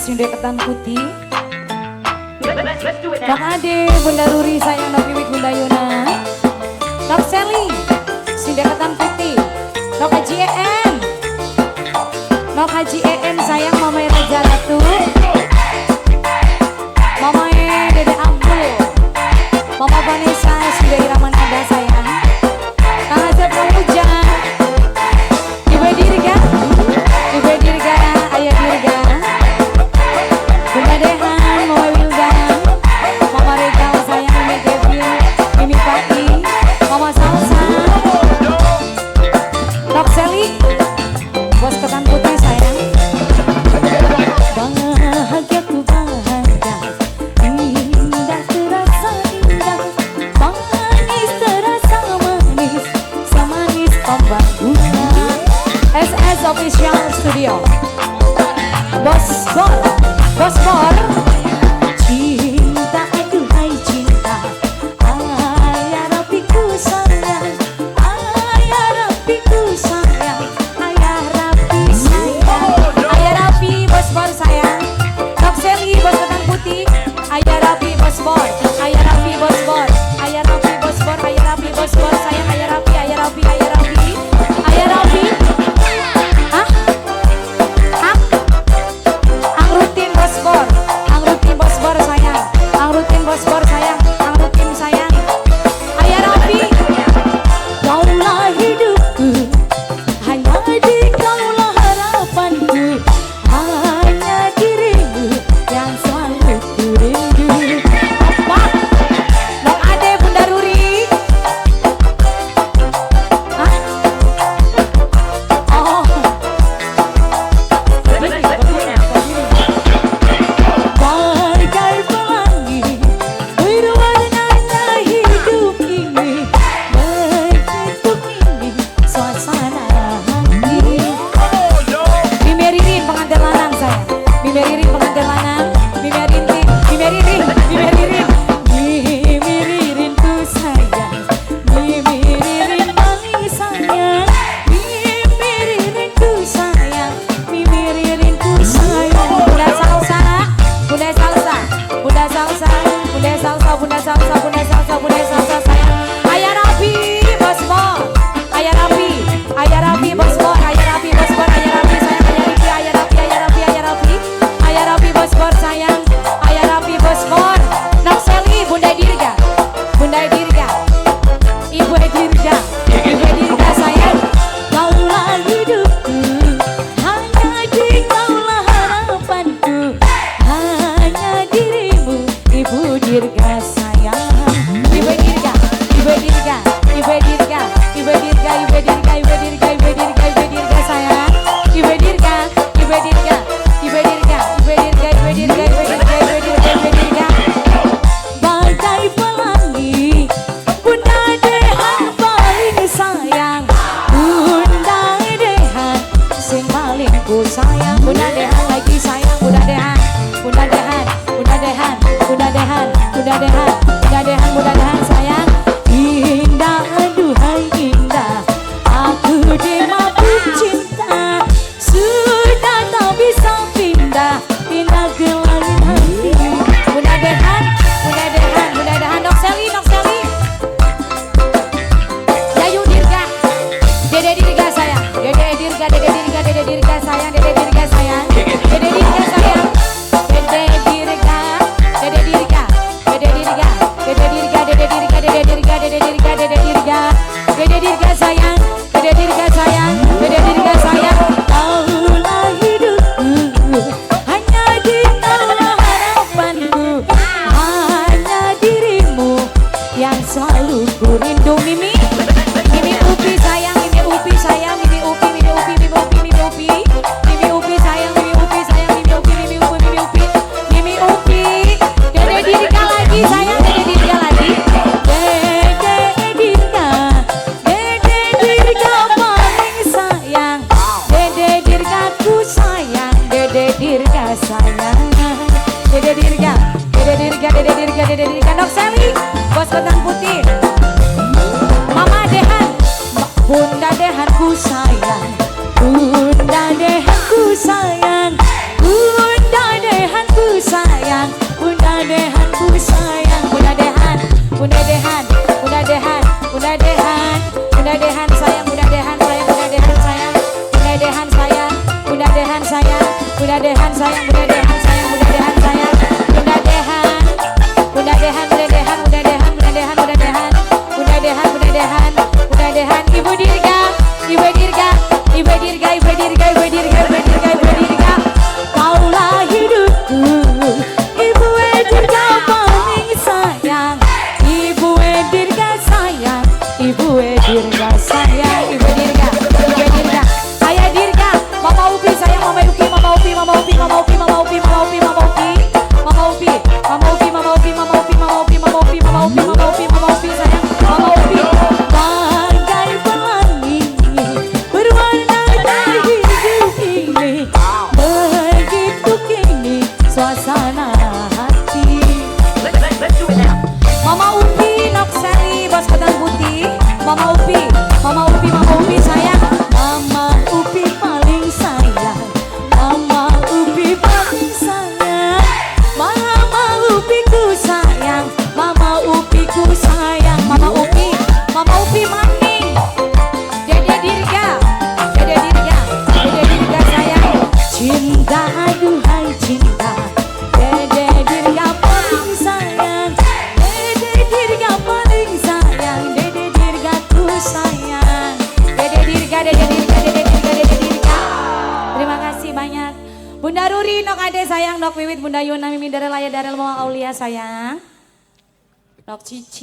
Sinde Ketan Putih. Nok Ade, Bunda Ruri sayang Nok Wiwit Bunda Yuna. Nok Seli, Sinde Ketan Putih. Nok Haji EN. Nok Haji EN sayang Mama Raja Ratu. Mama Dede Abdul. Mama Vanessa, Sinde Iraman Ada sayang. Kang Azab Pramuja. Ibu Dirga. Ibu Dirga, Ayah Dirga. Bunda Dehan, Mama Wilda. Mama Regal sayang Mimi Kevin. Mimi Pati. Mama Salsa. Nok Seli. Bos Ketan Putih sayang. Bahagia ku bahagia. Indah terasa indah. Manis terasa manis. Semanis ombak bunga. SS Official Studio. Bos Bor. Bos Bor. Cinta aduhai cinta. Ayah Rapiku sayang. Ayah Rapiku sayang. Ayah Rapi sayang. Ayah Rapi Bos Bor sayang. Nok Seli Bos Ketan Putih. Ayah Rapi Bos Bor. Ayah Rapi Bos Bor. Ayah Rapi Bos Bor. Ayah Rapi Bos Bor sayang. Ayah Rapi. Ayah Rapi. Ayah Rapi. Ayah Rapi. Hah? Hah? Ang rutin Bos Bor. Ang rutin Bos Bor sayang. Ang rutin Bos Bor sayang. Ang rutin sayang. Ayah Rapi. Kaulah hidupku. Hanya di kaulah harapanku. Hanya dirimu yang selalu ku rindu. Apa? Nok Ade Bunda Ruri. Hah? Oh. Bagai pelangi berwarnanya hidup ini. Begitu ini suasana hati. Mimi Ririn pengantin lanang saya. Mimi Ririn pengantin lanang. Mimi Ririn. Mimi Ririn. Mimi Ririn. Mimi Ririn ku sayang. Mimi Ririn paling sayang. Mimi Ririn ku sayang. Mimi Ririn ku sayang. Bunda Salsa. Bunda Salsa. Bunda Salsa. Bunda Salsa. Bunda Salsa. Bunda Salsa. Bunda Salsa sayang. Ayah Rapi Bos Bor. Ayah Rapi. Ayah Rapi Bos Bor. Ayah Rapi Bos Bor. Ayah Rapi sayang. Ayah Rapi. Ayah Rapi. Ayah Rapi. Ayah Rapi Bos Bor sayang. Ayah Rapi Bos Bor. Nok Seli Bunda Dirga. Bunda Dirga. Ibu Dirga. Ibu Dirga sayang. Kaulah hidupku. Hanya di kaulah harapanku. Hanya dirimu. Ibu Dirga sayang. Ibu Dirga. Ibu Dirga. Ibu Dirga. Ibu Dirga. Ibu Dirga. Ibu Dirga. Ibu Dirga. Ibu Dirga sayang. Ibu Dirga. Ibu Dirga. Ibu Dirga. Ibu Dirga. Ibu Dirga. Ibu Dirga. Ibu Dirga. Ibu Dirga. Bagai pelangi. Bunda Dehan paling sayang. Bunda Dehan sing paling ku sayang. Bunda Dehan lagi sayang. Bunda Dehan. Bunda Dehan. Bunda Dehan. Bunda Dehan. Bunda Dehan. Bunda Dehan. Bunda Dehan sayang. Indah aduhai indah. Aku dimabuk cinta. Sudah tak bisa pindah. Pindah ke lain hati. Bunda Dehan. Bunda Dehan. Bunda Dehan. Nok Seli. Nok Seli. Yayu Dirga. Dede Dirga sayang. Dede Dirga. Dede Dirga. Dede Dirga sayang. Dede Dirga sayang. Dede Dirga sayang. Dede Dirga. Dede Dirga. Dede Dirga. Dede Dirga. Dede Dirga. Dede Dirga. Dede Dirga. Dede Dirga. Dede Dirga sayang. Dede Dirga sayang. Dede Dirga sayang. Kaulah hidupku. Hanya di kaulah harapanku. Hanya dirimu yang selalu ku rindu. Mimi. Mimi Upi sayang. Mimi Upi sayang. Mimi Upi. Mimi Upi. Mimi Upi. Mimi Upi. Mimi Upi sayang. Mimi Upi sayang. Mimi Upi. Mimi Upi. Mimi Upi. Mimi Upi. Dede Dirga lagi sayang. Dede Dirga lagi. Dede Dirga. Dede Dirga paling sayang. Dede Dirga ku sayang. Dede Dirga sayang. Dede Dirga. Dede Dirga. Dede Dirga. Dede Dirga. Nok Seli Bos Ketan Putih. Bunda Dehan, Bunda Dehan, Bunda Dehan, Bunda Dehan sayang, Bunda Dehan sayang, Bunda Dehan sayang, Bunda Dehan sayang, Bunda Dehan sayang, Bunda Dehan sayang, Bunda Dehan sayang, Bunda Dehan sayang, Bunda Dehan, Bunda Dehan, Bunda Dehan, Bunda Dehan, Bunda Dehan, Bunda Dehan, Bunda Dehan, Bunda Dehan, Bunda Dehan, Ibu Dirga, Ibu Dirga, Ibu Dirga, Ibu Dirga, Ibu Dirga, Ibu Dirga, Ibu Dirga, kaulah hidupku, Ibu Dirga paling sayang, Ibu Dirga sayang, Ibu Dirga sayang, Ibu Dirga, Ibu Dirga, Ayah Dirga, Mama Upi sayang, Mama Upi, Mama Upi, Mama Upi, Mama Upi, Mama Upi, Mama Upi, Mama Upi, Mama Upi, Mama Upi, Mama Upi, Mama Upi, Mama Upi, Mama Upi, Mama Upi, Mama Upi, Mama Upi sayang, Mama Upi, bagai pelangi berwarna hidup ini, begitu kini suasana hati. Mama Upi, Noksari, Bos Ketan Putih, Mama Upi, Mama Upi, Mama Upi sayang, Mama Upi paling sayang, Mama Upi paling sayang, Mama Upi ku sayang, Mama Upi ku sayang, Mama Upi maning, Dede Dirga, Dede Dirga, Dede Dirga sayang, cinta aduhai cinta, Dede Dirga paling sayang, Dede Dirga paling sayang, Dede Dirga ku sayang, Dede Dirga, Dede Dirga, Dede Dirga, Dede Dirga. Terima kasih banyak. Bunda Ruri, Nok Ade sayang, Nok Wiwit, Bunda Yuna, Mimi Darel, Ayah Darel, Mama Aulia sayang, Nok Cici.